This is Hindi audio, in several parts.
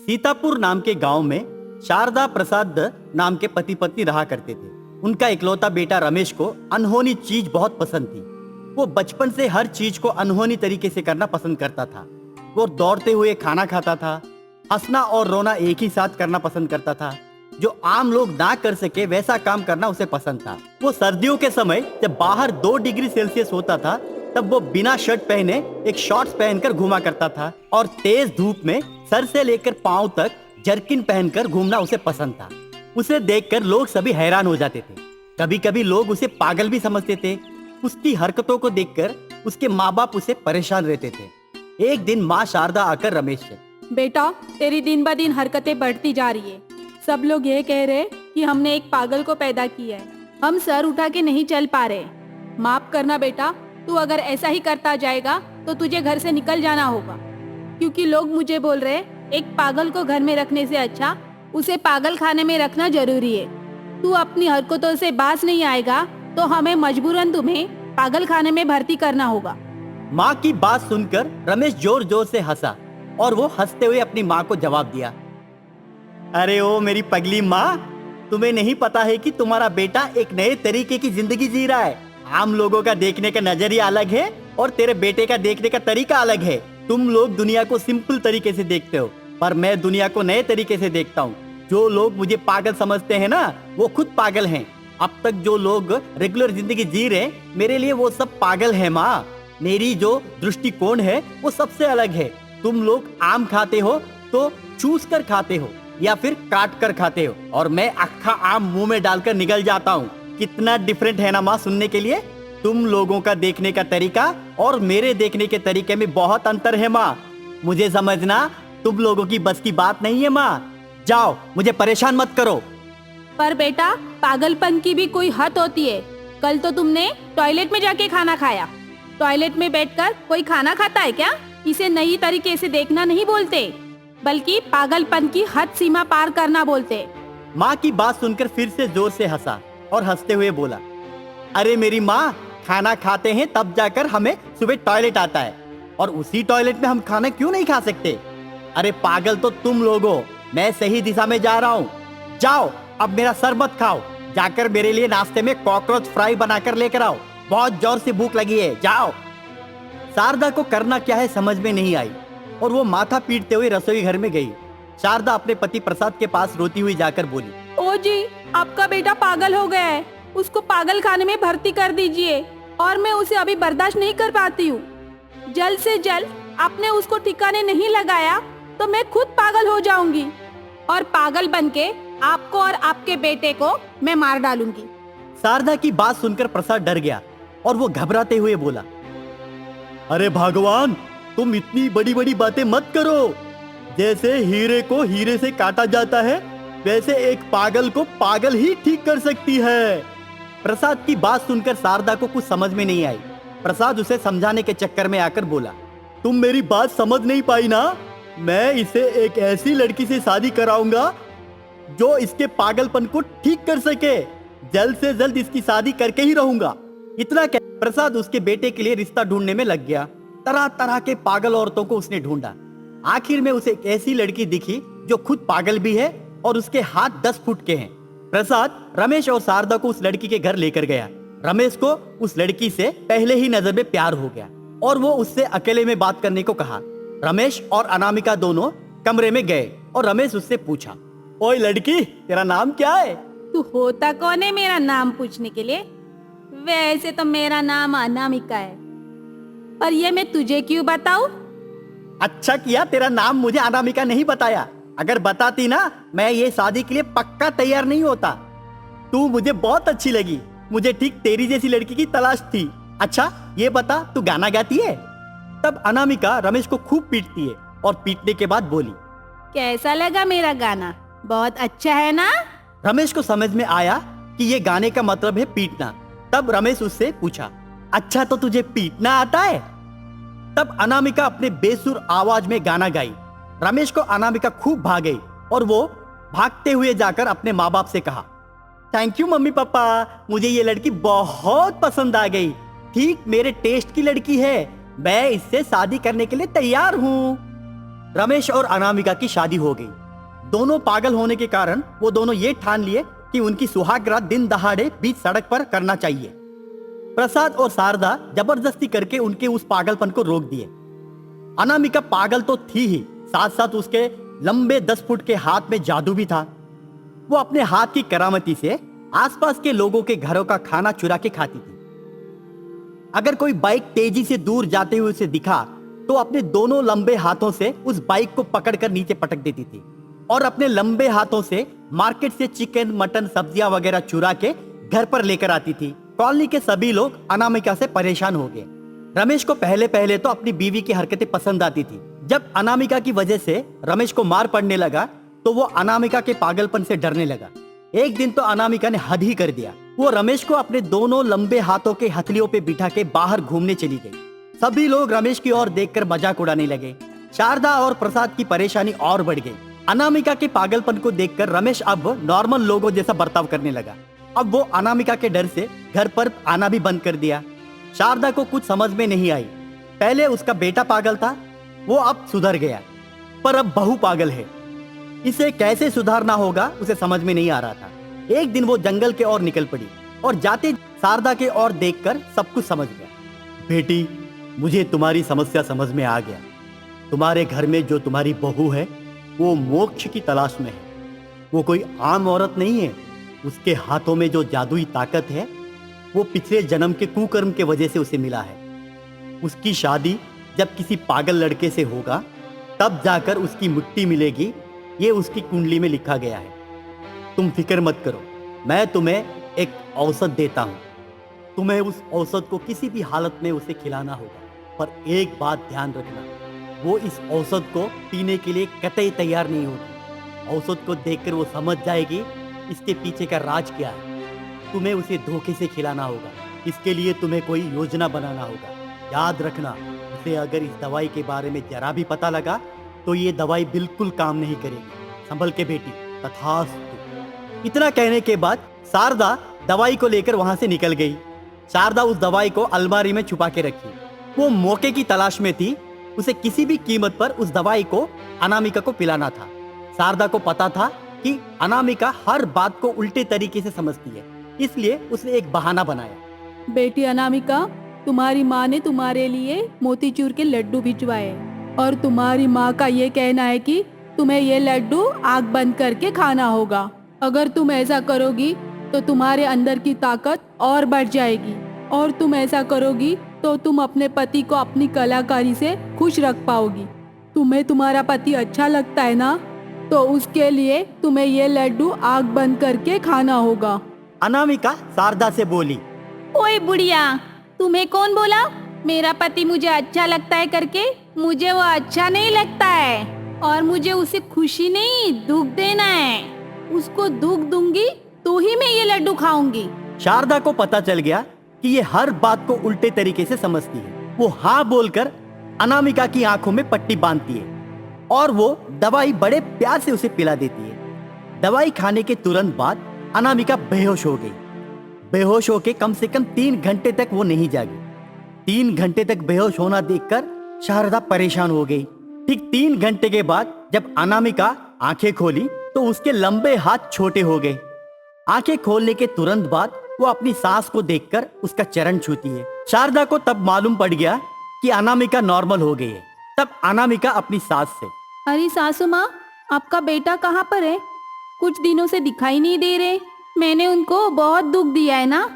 सीतापुर नाम के गांव में शारदा प्रसाद नाम के पति पत्नी रहा करते थे। उनका इकलौता बेटा रमेश को अनहोनी चीज बहुत पसंद थी। वो बचपन से हर चीज को अनहोनी तरीके से करना पसंद करता था। वो दौड़ते हुए खाना खाता था, हंसना और रोना एक ही साथ करना पसंद करता था। जो आम लोग ना कर सके वैसा काम करना उसे पसंद था। वो सर्दियों के समय जब बाहर 2 डिग्री सेल्सियस होता था तब वो बिना शर्ट पहने एक शॉर्ट्स पहनकर घूमा करता था और तेज धूप में सर से लेकर पांव तक जर्किन पहनकर घूमना उसे पसंद था। उसे देखकर लोग सभी हैरान हो जाते थे। कभी कभी लोग उसे पागल भी समझते थे। उसकी हरकतों को देखकर उसके माँ बाप उसे परेशान रहते थे। एक दिन माँ शारदा आकर रमेश से, बेटा तेरी दिन ब दिन हरकतें बढ़ती जा रही है। सब लोग ये कह रहे कि हमने एक पागल को पैदा किया है। हम सर उठा के नहीं चल पा रहे। माफ करना बेटा, तू अगर ऐसा ही करता जाएगा तो तुझे घर से निकल जाना होगा, क्योंकि लोग मुझे बोल रहे एक पागल को घर में रखने से अच्छा उसे पागल खाने में रखना जरूरी है। तू अपनी हरकतों से बाज नहीं आएगा तो हमें मजबूरन तुम्हें पागल खाने में भर्ती करना होगा। माँ की बात सुनकर रमेश जोर जोर से हंसा और वो हंसते हुए अपनी माँ को जवाब दिया, अरे ओ मेरी पगली माँ, तुम्हें नहीं पता है कि तुम्हारा बेटा एक नए तरीके की जिंदगी जी रहा है। आम लोगों का देखने का नजरिया अलग है और तेरे बेटे का देखने का तरीका अलग है। तुम लोग दुनिया को सिंपल तरीके से देखते हो, पर मैं दुनिया को नए तरीके से देखता हूँ। जो लोग मुझे पागल समझते हैं ना, वो खुद पागल हैं। अब तक जो लोग रेगुलर जिंदगी जी रहे, मेरे लिए वो सब पागल है माँ। मेरी जो दृष्टिकोण है वो सबसे अलग है। तुम लोग आम खाते हो तो चूस कर खाते हो या फिर काट कर खाते हो, और मैं अक्खा आम मुंह में डालकर निकल जाता हूँ। कितना डिफरेंट है ना माँ सुनने के लिए। तुम लोगों का देखने का तरीका और मेरे देखने के तरीके में बहुत अंतर है माँ। मुझे समझना तुम लोगों की बस की बात नहीं है माँ। जाओ, मुझे परेशान मत करो। पर बेटा, पागलपन की भी कोई हद होती है। कल तो तुमने टॉयलेट में जाके खाना खाया। टॉयलेट में बैठकर कोई खाना खाता है क्या? इसे नई तरीके से देखना नहीं बोलते, बल्कि पागलपन की हद सीमा पार करना बोलते। माँ की बात सुनकर फिर से जोर से हंसा और हंसते हुए बोला, अरे मेरी माँ, खाना खाते हैं तब जाकर हमें सुबह टॉयलेट आता है, और उसी टॉयलेट में हम खाना क्यों नहीं खा सकते? अरे पागल तो तुम लोग हो। मैं सही दिशा में जा रहा हूँ। जाओ, अब मेरा सर मत खाओ। जाकर मेरे लिए नाश्ते में कॉकरोच फ्राई बनाकर लेकर आओ। बहुत जोर से भूख लगी है, जाओ। शारदा को करना क्या है समझ में नहीं आई और वो माथा पीटते हुए रसोई घर में गई। शारदा अपने पति प्रसाद के पास रोती हुई जाकर बोली, ओ जी, आपका बेटा पागल हो गया है। उसको पागल खाने में भर्ती कर दीजिए, और मैं उसे अभी बर्दाश्त नहीं कर पाती हूँ। जल्द से जल्द आपने उसको ठिकाने नहीं लगाया तो मैं खुद पागल हो जाऊंगी, और पागल बनके आपको और आपके बेटे को मैं मार डालूंगी। शारदा की बात सुनकर प्रसाद डर गया और वो घबराते हुए बोला, अरे भगवान, तुम इतनी बड़ी बड़ी बातें मत करो। जैसे हीरे को हीरे से काटा जाता है, वैसे एक पागल को पागल ही ठीक कर सकती है। प्रसाद की बात सुनकर शारदा को कुछ समझ में नहीं आई। प्रसाद उसे समझाने के चक्कर में आकर बोला, तुम मेरी बात समझ नहीं पाई ना। मैं इसे एक ऐसी लड़की से शादी कराऊंगा जो इसके पागलपन को ठीक कर सके। जल्द से जल्द इसकी शादी करके ही रहूंगा। इतना कह प्रसाद उसके बेटे के लिए रिश्ता ढूंढने में लग गया। तरह तरह के पागल औरतों को उसने ढूंढा। आखिर में उसे एक ऐसी लड़की दिखी जो खुद पागल भी है और उसके हाथ 10 फुट के हैं। प्रसाद रमेश और शारदा को उस लड़की के घर लेकर गया। रमेश को उस लड़की से पहले ही नजर में प्यार हो गया और वो उससे अकेले में बात करने को कहा। रमेश और अनामिका दोनों कमरे में गए और रमेश उससे पूछा, ओए लड़की, तेरा नाम क्या है? तू होता कौन है मेरा नाम पूछने के लिए? वैसे तो मेरा नाम अनामिका है, पर ये मैं तुझे क्यों बताऊं? अच्छा किया तेरा नाम मुझे अनामिका नहीं बताया। अगर बताती ना, मैं ये शादी के लिए पक्का तैयार नहीं होता। तू मुझे बहुत अच्छी लगी। मुझे ठीक तेरी जैसी लड़की की तलाश थी। अच्छा ये बता, तू गाना गाती है? तब अनामिका रमेश को खूब पीटती है और पीटने के बाद बोली, कैसा लगा मेरा गाना? बहुत अच्छा है ना? रमेश को समझ में आया कि ये गाने का मतलब है पीटना। तब रमेश उससे पूछा, अच्छा तो तुझे पीटना आता है? तब अनामिका अपने बेसुर आवाज में गाना गाई। रमेश को अनामिका खूब भाग गई और वो भागते हुए जाकर अपने माँ बाप से कहा, थैंक यू मम्मी पापा, मुझे ये लड़की बहुत पसंद आ गई। ठीक मेरे टेस्ट की लड़की है। मैं इससे शादी करने के लिए तैयार हूँ। रमेश और अनामिका की शादी हो गई। दोनों पागल होने के कारण वो दोनों ये ठान लिए कि उनकी सुहाग रात दिन दहाड़े बीच सड़क पर करना चाहिए। प्रसाद और शारदा जबरदस्ती करके उनके उस पागलपन को रोक दिए। अनामिका पागल तो थी ही, साथ साथ उसके लंबे 10 फुट के हाथ में जादू भी था। वो अपने हाथ की करामती से आसपास के लोगों के घरों का खाना चुरा के खाती थी। अगर कोई बाइक तेजी से दूर जाते हुए उसे दिखा तो अपने दोनों लंबे हाथों से उस बाइक को पकड़कर नीचे पटक देती थी और अपने लंबे हाथों से मार्केट से चिकन, मटन, सब्जियां वगैरह चुरा के घर पर लेकर आती थी। कॉलोनी के सभी लोग अनामिका से परेशान हो गए। रमेश को पहले पहले तो अपनी बीवी की हरकतें पसंद आती थी। जब अनामिका की वजह से रमेश को मार पड़ने लगा तो वो अनामिका के पागलपन से डरने लगा। एक दिन तो अनामिका ने हद ही कर दिया। वो रमेश को अपने दोनों लंबे हाथों के हथलियों पे बिठा के बाहर घूमने चली गई। सभी लोग रमेश की ओर देखकर मजाक उड़ाने लगे। शारदा और प्रसाद की परेशानी और बढ़ गई। अनामिका के पागलपन को देखकर रमेश अब नॉर्मल लोगों जैसा बर्ताव करने लगा। अब वो अनामिका के डर से घर पर आना भी बंद कर दिया। शारदा को कुछ समझ में नहीं आई। पहले उसका बेटा पागल था, वो अब सुधर गया, पर अब बहू पागल है। इसे कैसे सुधारना होगा उसे समझ में नहीं आ रहा था। एक दिन वो जंगल के ओर निकल पड़ी और जाते शारदा के ओर देखकर सब कुछ समझ गया। बेटी, मुझे तुम्हारी समस्या समझ में आ गया। तुम्हारे घर में जो तुम्हारी बहू है वो मोक्ष की तलाश में है। वो कोई आम औरत नहीं है। उसके हाथों में जो जादुई ताकत है वो पिछले जन्म के कुकर्म के वजह से उसे मिला है। उसकी शादी जब किसी पागल लड़के से होगा तब जाकर उसकी मुट्ठी मिलेगी, ये उसकी कुंडली में लिखा गया है। तुम फिक्र मत करो, मैं तुम्हें एक औषध देता हूँ। तुम्हें उस औषध को किसी भी हालत में उसे खिलाना होगा, पर एक बात ध्यान रखना, वो इस औषध को पीने के लिए कतई तैयार नहीं होगी। औषध को देखकर वो समझ जाएगी इसके पीछे का राज क्या है। तुम्हें उसे धोखे से खिलाना होगा। इसके लिए तुम्हें कोई योजना बनाना होगा। याद रखना, उसे अगर इस दवाई के बारे में जरा भी पता लगा तो ये दवाई बिल्कुल काम नहीं करेगी। संभल के बेटी, तथास्तु। इतना कहने के बाद शारदा दवाई को लेकर वहां से निकल गई। शारदा उस दवाई को अलमारी में छुपा के रखी। वो मौके की तलाश में थी। उसे किसी भी कीमत पर उस दवाई को अनामिका को पिलाना था। शारदा को पता था कि अनामिका हर बात को उल्टे तरीके से समझती है, इसलिए उसने एक बहाना बनाया। बेटी अनामिका, तुम्हारी माँ ने तुम्हारे लिए मोतीचूर के लड्डू भिजवाए और तुम्हारी माँ का ये कहना है कि तुम्हें ये लड्डू आग बंद करके खाना होगा। अगर तुम ऐसा करोगी तो तुम्हारे अंदर की ताकत और बढ़ जाएगी और तुम ऐसा करोगी तो तुम अपने पति को अपनी कलाकारी से खुश रख पाओगी। तुम्हें तुम्हारा पति अच्छा लगता है ना, तो उसके लिए तुम्हें ये लड्डू आग बंद करके खाना होगा। अनामिका शारदा से बोली, ओए बुढ़िया, तुम्हें कौन बोला मेरा पति मुझे अच्छा लगता है करके? मुझे वो अच्छा नहीं लगता है और मुझे उसे खुशी नहीं दुख देना है। उसको दुख दूंगी तो ही मैं ये लड्डू खाऊंगी। शारदा को पता चल गया कि ये हर बात को उल्टे तरीके से समझती है। वो हाँ बोलकर अनामिका की आंखों में पट्टी बांधती है और वो दवाई बड़े प्यार से उसे पिला देती है। दवाई खाने के तुरंत बाद अनामिका बेहोश हो गई। बेहोश होके कम से कम 3 घंटे तक वो नहीं जागी। 3 घंटे तक बेहोश होना देखकर शारदा परेशान हो गई। ठीक 3 घंटे के बाद जब अनामिका आंखें खोली तो उसके लंबे हाथ छोटे हो गए। आंखें खोलने के तुरंत बाद वो अपनी सास को देखकर उसका चरण छूती है। शारदा को तब मालूम पड़ गया कि अनामिका नॉर्मल हो गई है। तब अनामिका अपनी सास से, अरे सासू माँ, आपका बेटा कहाँ पर है? कुछ दिनों से दिखाई नहीं दे रहे। मैंने उनको बहुत दुख दिया है ना,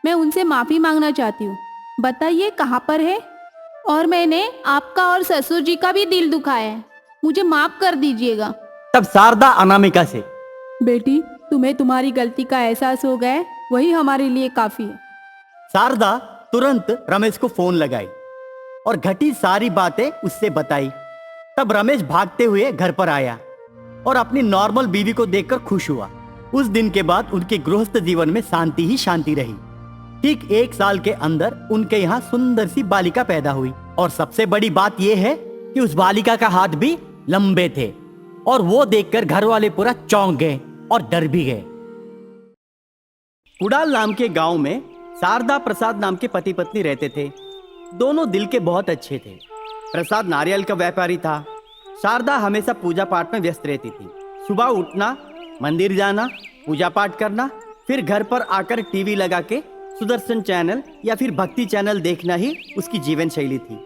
मैं उनसे माफी मांगना चाहती हूँ। बताइए कहाँ पर है? और मैंने आपका और ससुर जी का भी दिल दुखाया है, मुझे माफ कर दीजिएगा। तब शारदा अनामिका से, बेटी, तुम्हें तुम्हारी गलती का एहसास हो गया है, वही हमारे लिए काफी है। शारदा तुरंत रमेश को फोन लगाई और घटी सारी बातें उससे बताई। तब रमेश भागते हुए घर पर आया और अपनी नॉर्मल बीवी को देखकर खुश हुआ। उस दिन के बाद उनके गृहस्थ जीवन में शांति ही शांति रही। ठीक 1 साल के अंदर उनके यहाँ सुंदर सी बालिका पैदा हुई और सबसे बड़ी बात यह है कि उस बालिका का हाथ भी लंबे थे और वो देखकर घर वाले पूरा चौंक गए और डर भी गए। कुडाल नाम के गांव में शारदा प्रसाद नाम के पति पत्नी रहते थे। दोनों दिल के बहुत अच्छे थे। प्रसाद नारियल का व्यापारी था, शारदा हमेशा पूजा पाठ में व्यस्त रहती थी। सुबह उठना, मंदिर जाना, पूजा पाठ करना, फिर घर पर आकर टीवी लगा के सुदर्शन चैनल या फिर भक्ति चैनल देखना ही उसकी जीवन शैली थी।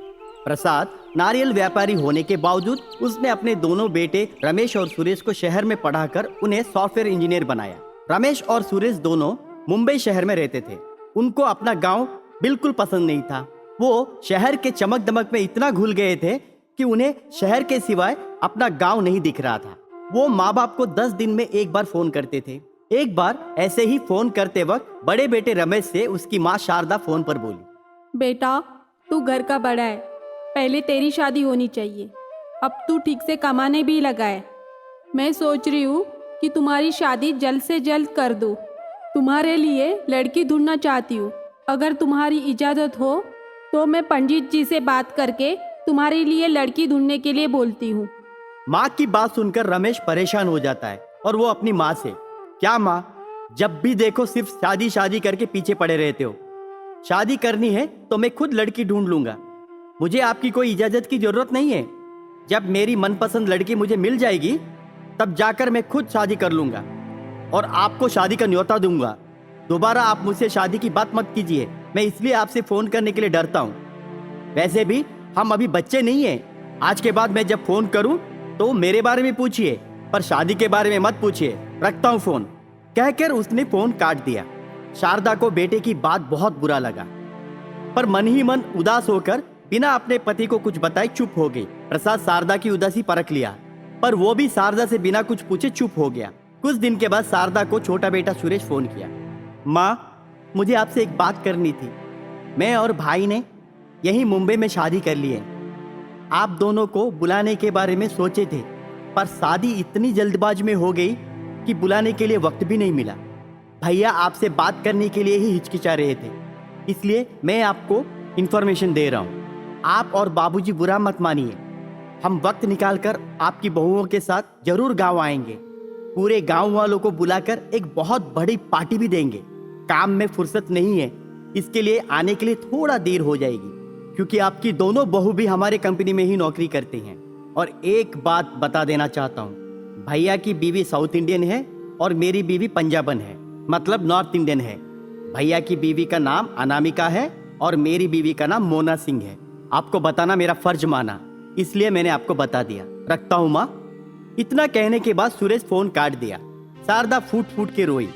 प्रसाद नारियल व्यापारी होने के बावजूद उसने अपने दोनों बेटे रमेश और सुरेश को शहर में पढ़ाकर उन्हें सॉफ्टवेयर इंजीनियर बनाया। रमेश और सुरेश दोनों मुंबई शहर में रहते थे। उनको अपना गांव बिल्कुल पसंद नहीं था। वो शहर के चमक दमक में इतना घुल गए थे कि उन्हें शहर के सिवाय अपना गांव नहीं दिख रहा था। वो माँ बाप को 10 दिन में एक बार फोन करते थे। एक बार ऐसे ही फोन करते वक्त बड़े बेटे रमेश से उसकी माँ शारदा फोन पर बोली, बेटा तू घर का बड़ा है, पहले तेरी शादी होनी चाहिए। अब तू ठीक से कमाने भी लगा है। मैं सोच रही हूँ कि तुम्हारी शादी जल्द से जल्द कर दूँ। तुम्हारे लिए लड़की ढूंढना चाहती हूँ। अगर तुम्हारी इजाज़त हो तो मैं पंडित जी से बात करके तुम्हारे लिए लड़की ढूंढने के लिए बोलती हूँ। माँ की बात सुनकर रमेश परेशान हो जाता है और वो अपनी माँ से, क्या माँ, जब भी देखो सिर्फ शादी शादी करके पीछे पड़े रहते हो। शादी करनी है तो मैं खुद लड़की ढूंढ लूंगा। मुझे आपकी कोई इजाजत की जरूरत नहीं है। जब मेरी मनपसंद लड़की मुझे मिल जाएगी तब जाकर मैं खुद शादी कर लूंगा और आपको शादी का न्योता दूंगा। दोबारा आप मुझसे शादी की बात मत कीजिए। मैं इसलिए आपसे फोन करने के लिए डरता हूँ। वैसे भी हम अभी बच्चे नहीं हैं। आज के बाद मैं जब फोन करूँ तो मेरे बारे में पूछिए, पर शादी के बारे में मत पूछिए। रखता हूँ फोन, कहकर उसने फोन काट दिया। शारदा को बेटे की बात बहुत बुरा लगा, पर मन ही मन उदास होकर बिना अपने पति को कुछ बताए चुप हो गई। प्रसाद शारदा की उदासी परख लिया, पर वो भी शारदा से बिना कुछ पूछे चुप हो गया। कुछ दिन के बाद शारदा को छोटा बेटा सुरेश फोन किया, माँ मुझे आपसे एक बात करनी थी। मैं और भाई ने यहीं मुंबई में शादी कर ली है। आप दोनों को बुलाने के बारे में सोचे थे, पर शादी इतनी जल्दबाज में हो गई कि बुलाने के लिए वक्त भी नहीं मिला। भैया आपसे बात करने के लिए ही हिचकिचा रहे थे, इसलिए मैं आपको इन्फॉर्मेशन दे रहा हूँ। आप और बाबूजी बुरा मत मानिए। हम वक्त निकालकर आपकी बहुओं के साथ जरूर गांव आएंगे। पूरे गांव वालों को बुलाकर एक बहुत बड़ी पार्टी भी देंगे। काम में फुर्सत नहीं है, इसके लिए आने के लिए थोड़ा देर हो जाएगी, क्योंकि आपकी दोनों बहू भी हमारे कंपनी में ही नौकरी करते हैं। और एक बात बता देना चाहता हूँ, भैया की बीवी साउथ इंडियन है और मेरी बीवी पंजाबन है, मतलब नॉर्थ इंडियन है। भैया की बीवी का नाम अनामिका है और मेरी बीवी का नाम मोना सिंह है। आपको बताना मेरा फर्ज माना, इसलिए मैंने आपको बता दिया। रखता हूँ माँ। इतना कहने के बाद सुरेश फोन काट दिया। शारदा फूट फूट के रोई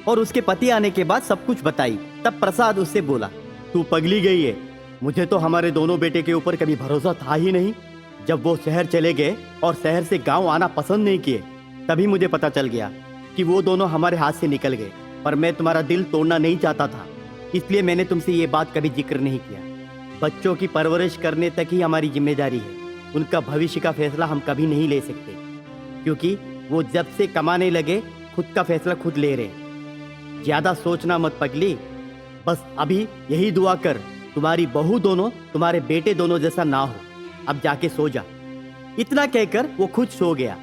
और उसके पति आने के बाद सब कुछ बताई। तब प्रसाद उससे बोला, तू पगली गई है। मुझे तो हमारे दोनों बेटे के ऊपर कभी भरोसा था ही नहीं। जब वो शहर चले गए और शहर से गांव आना पसंद नहीं किए, तभी मुझे पता चल गया कि वो दोनों हमारे हाथ से निकल गए। पर मैं तुम्हारा दिल तोड़ना नहीं चाहता था, इसलिए मैंने तुमसे ये बात कभी जिक्र नहीं किया। बच्चों की परवरिश करने तक ही हमारी जिम्मेदारी है। उनका भविष्य का फैसला हम कभी नहीं ले सकते, क्योंकि वो जब से कमाने लगे खुद का फैसला खुद ले रहे। ज्यादा सोचना मत पगली, बस अभी यही दुआ कर तुम्हारी बहू दोनों तुम्हारे बेटे दोनों जैसा ना हो। अब जाके सो जा। इतना कहकर वो खुद सो गया।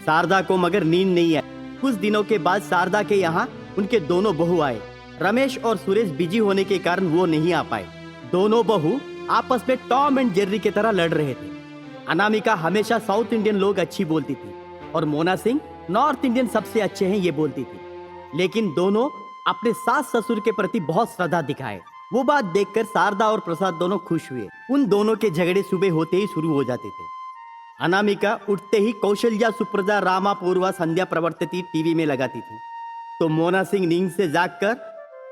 शारदा को मगर नींद नहीं आई। कुछ दिनों के बाद शारदा के यहाँ उनके दोनों बहू आए। रमेश और सुरेश बिजी होने के कारण वो नहीं आ पाए। दोनों बहू आपस में टॉम एंड जेर्री की तरह लड़ रहे थे। अनामिका हमेशा साउथ इंडियन लोग अच्छी बोलती थी और मोना सिंह नॉर्थ इंडियन सबसे अच्छे हैं ये बोलती थी। लेकिन दोनों अपने सास ससुर के प्रति बहुत श्रद्धा दिखाए। वो बात देखकर शारदा और प्रसाद दोनों खुश हुए। उन दोनों के झगड़े सुबह होते ही शुरू हो जाते थे। अनामिका उठते ही कौशल्या सुप्रजा रामा पूर्वा संध्या प्रवर्तित टीवी में लगाती थी, तो मोना सिंह नींद से जागकर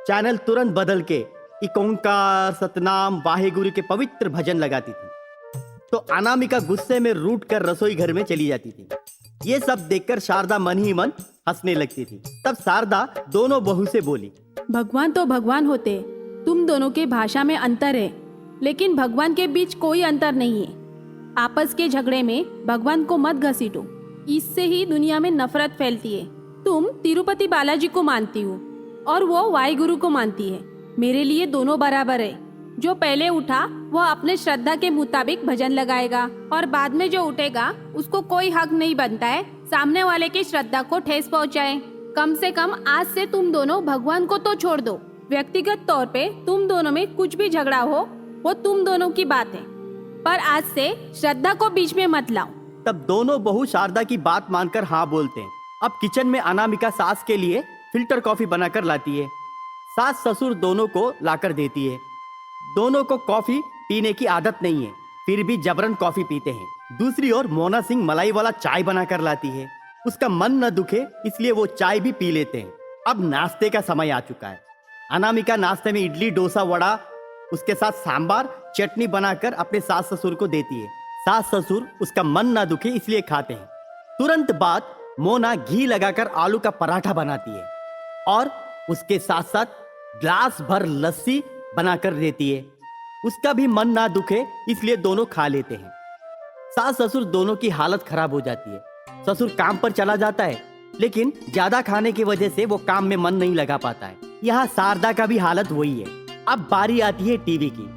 चैनल तुरंत बदल के एक ओंकार सतनाम वाहेगुरु के पवित्र भजन लगाती थी। तो अनामिका गुस्से में रूठ कर रसोई घर में चली जाती थी। ये सब देखकर शारदा मन ही मन हंसने लगती थी। तब शारदा दोनों बहू से बोली, भगवान तो भगवान होते, तुम दोनों के भाषा में अंतर है, लेकिन भगवान के बीच कोई अंतर नहीं है। आपस के झगड़े में भगवान को मत घसीटो, इससे ही दुनिया में नफरत फैलती है। तुम तिरुपति बालाजी को मानती हो और वो वाहिगुरु को मानती है। मेरे लिए दोनों बराबर है। जो पहले उठा वह अपने श्रद्धा के मुताबिक भजन लगाएगा और बाद में जो उठेगा उसको कोई हक नहीं बनता है सामने वाले की श्रद्धा को ठेस पहुंचाए। कम से कम आज से तुम दोनों भगवान को तो छोड़ दो। व्यक्तिगत तौर पे तुम दोनों में कुछ भी झगड़ा हो वो तुम दोनों की बात है, पर आज से श्रद्धा को बीच में मत लाओ। तब दोनों बहू शारदा की बात मानकर हाँ बोलते हैं। अब किचन में अनामिका सास के लिए फिल्टर कॉफी बनाकर लाती है। सास ससुर दोनों को लाकर देती है। दोनों को कॉफी पीने की आदत नहीं है, फिर भी जबरन कॉफी पीते हैं। दूसरी ओर मोना सिंह मलाई वाला चाय बनाकर लाती है। उसका मन न दुखे इसलिए वो चाय भी पी लेते हैं। अब नाश्ते का समय आ चुका है। अनामिका नाश्ते में इडली, डोसा, वड़ा, उसके साथ सांबार, चटनी बनाकर अपने सास ससुर को देती है। सास ससुर उसका मन ना दुखे इसलिए खाते हैं। तुरंत बाद मोना घी लगाकर आलू का पराठा बनाती है और उसके साथ साथ ग्लास भर लस्सी बनाकर देती है। उसका भी मन ना दुखे इसलिए दोनों खा लेते हैं। सास ससुर दोनों की हालत खराब हो जाती है। ससुर काम पर चला जाता है, लेकिन ज्यादा खाने की वजह से वो काम में मन नहीं लगा पाता है। यहाँ शारदा का भी हालत वही है। अब बारी आती है टीवी की।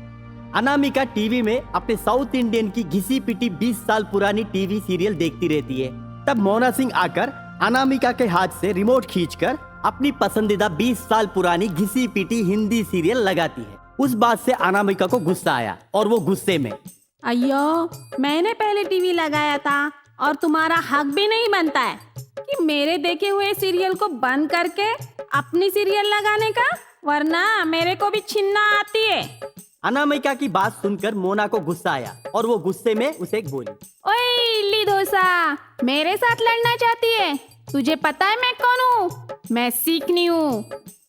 अनामिका टीवी में अपने साउथ इंडियन की घिसी पिटी 20 साल पुरानी टीवी सीरियल देखती रहती है। तब मोना सिंह आकर अनामिका के हाथ से रिमोट खींचकर अपनी पसंदीदा 20 साल पुरानी घिसी पिटी हिंदी सीरियल लगाती है। उस बात से अनामिका को गुस्सा आया और वो गुस्से में, अयो, मैंने पहले टीवी लगाया था और तुम्हारा हक भी नहीं बनता है कि मेरे देखे हुए सीरियल को बंद करके अपनी सीरियल लगाने का, वरना मेरे को भी छीनना आती है। अनामिका की बात सुनकर मोना को गुस्सा आया और वो गुस्से में उसे बोली, ओए इडली डोसा, मेरे साथ लड़ना चाहती है? तुझे पता है मैं कौन हूँ? मैं सीखनी हूँ।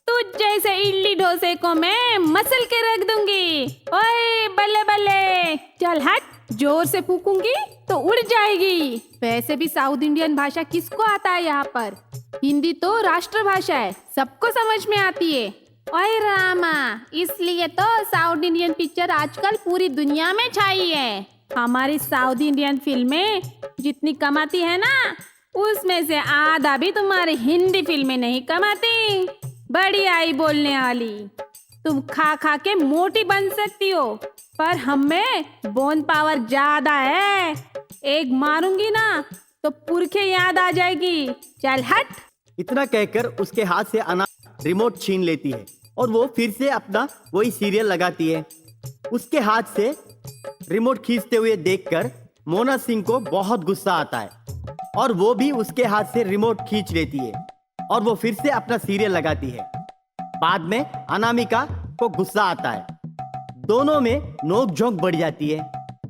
तुझ जैसे इडली डोसे को मैं मसल के रख दूंगी। ओए बल्ले बल्ले, चल हट, जोर से फूकूंगी तो उड़ जाएगी। वैसे भी साउथ इंडियन भाषा किसको आता है यहाँ पर? हिंदी तो राष्ट्रभाषा है, सबको समझ में आती है। ओए रामा, इसलिए तो साउथ इंडियन पिक्चर आजकल पूरी दुनिया में छाई है। हमारी साउथ इंडियन फिल्में जितनी कमाती है ना, उसमें से आधा भी तुम्हारी हिंदी फिल्में नहीं कमाती। बड़ी आई बोलने वाली, तुम खा खा के मोटी बन सकती हो, पर हमें बोन पावर ज्यादा है। एक मारूंगी ना तो पुरखे याद आ जाएगी। चल हट। इतना कहकर उसके हाथ से अना रिमोट छीन लेती है और वो फिर से अपना वही सीरियल लगाती है। उसके हाथ से रिमोट खींचते हुए देखकर मोना सिंह को बहुत गुस्सा आता है और वो भी उसके हाथ से रिमोट खींच लेती है और वो फिर से अपना सीरियल लगाती है। बाद में अनामिका को गुस्सा आता है। दोनों में नोक झोंक बढ़ जाती है।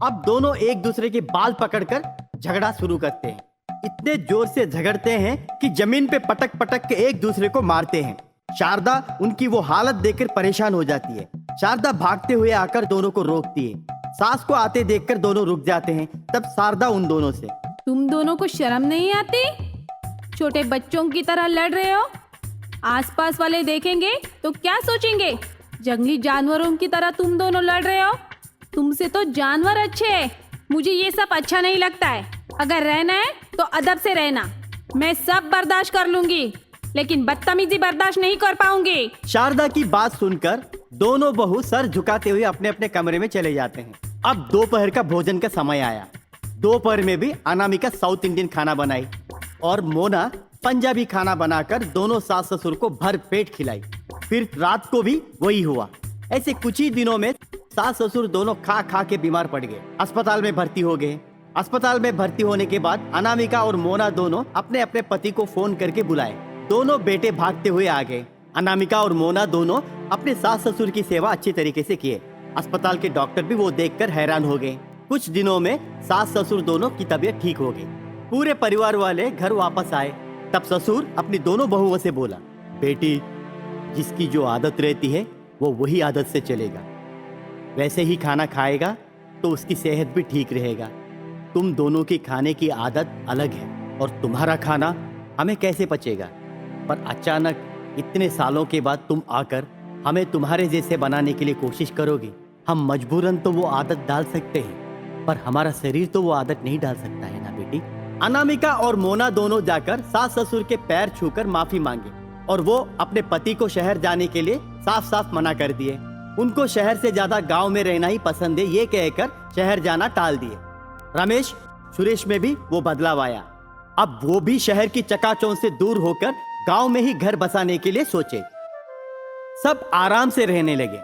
अब दोनों एक दूसरे के बाल पकड़कर झगड़ा शुरू करते हैं। इतने जोर से झगड़ते हैं कि जमीन पे पटक पटक के एक दूसरे को मारते हैं। शारदा उनकी वो हालत देखकर परेशान हो जाती है। शारदा भागते हुए आकर दोनों को रोकती है। सास को आते देखकर दोनों रुक जाते हैं। तब शारदा उन दोनों से, तुम दोनों को शर्म नहीं आती? छोटे बच्चों की तरह लड़ रहे हो। आसपास वाले देखेंगे तो क्या सोचेंगे? जंगली जानवरों की तरह तुम दोनों लड़ रहे हो। तुमसे तो जानवर अच्छे हैं। मुझे ये सब अच्छा नहीं लगता है। अगर रहना है तो अदब से रहना। मैं सब बर्दाश्त कर लूंगी, लेकिन बदतमीजी बर्दाश्त नहीं कर पाऊंगी। शारदा की बात सुनकर दोनों बहू सर झुकाते हुए अपने अपने कमरे में चले जाते हैं। अब दोपहर का भोजन का समय आया। दोपहर में भी अनामिका साउथ इंडियन खाना बनाई और मोना पंजाबी खाना बनाकर दोनों सास ससुर को भर पेट खिलाई। फिर रात को भी वही हुआ। ऐसे कुछ ही दिनों में सास ससुर दोनों खा खा के बीमार पड़ गए। अस्पताल में भर्ती हो गए। अस्पताल में भर्ती होने के बाद अनामिका और मोना दोनों अपने अपने पति को फोन करके बुलाए। दोनों बेटे भागते हुए आ गए। अनामिका और मोना दोनों अपने सास ससुर की सेवा अच्छी तरीके से किए। अस्पताल के डॉक्टर भी वो देखकर हैरान हो गए। कुछ दिनों में सास ससुर दोनों की तबीयत ठीक हो गई। पूरे परिवार वाले घर वापस आए। तब ससुर अपनी दोनों बहुओं से बोला, बेटी, जिसकी जो आदत रहती है वो वही आदत से चलेगा। वैसे ही खाना खाएगा तो उसकी सेहत भी ठीक रहेगा। तुम दोनों की खाने की आदत अलग है और तुम्हारा खाना हमें कैसे पचेगा। पर अचानक इतने सालों के बाद तुम आकर हमें तुम्हारे जैसे बनाने के लिए कोशिश करोगे। हम मजबूरन तो वो आदत डाल सकते हैं, पर हमारा शरीर तो वो आदत नहीं डाल सकता है ना बेटी। अनामिका और मोना दोनों जाकर सास ससुर के पैर छूकर माफी मांगे और वो अपने पति को शहर जाने के लिए साफ साफ मना कर दिए। उनको शहर से ज्यादा गांव में रहना ही पसंद है, ये कहकर शहर जाना टाल दिए। रमेश, सुरेश में भी वो बदलाव आया। अब वो भी शहर की चकाचौंध से दूर होकर गांव में ही घर बसाने के लिए सोचे। सब आराम से रहने लगे।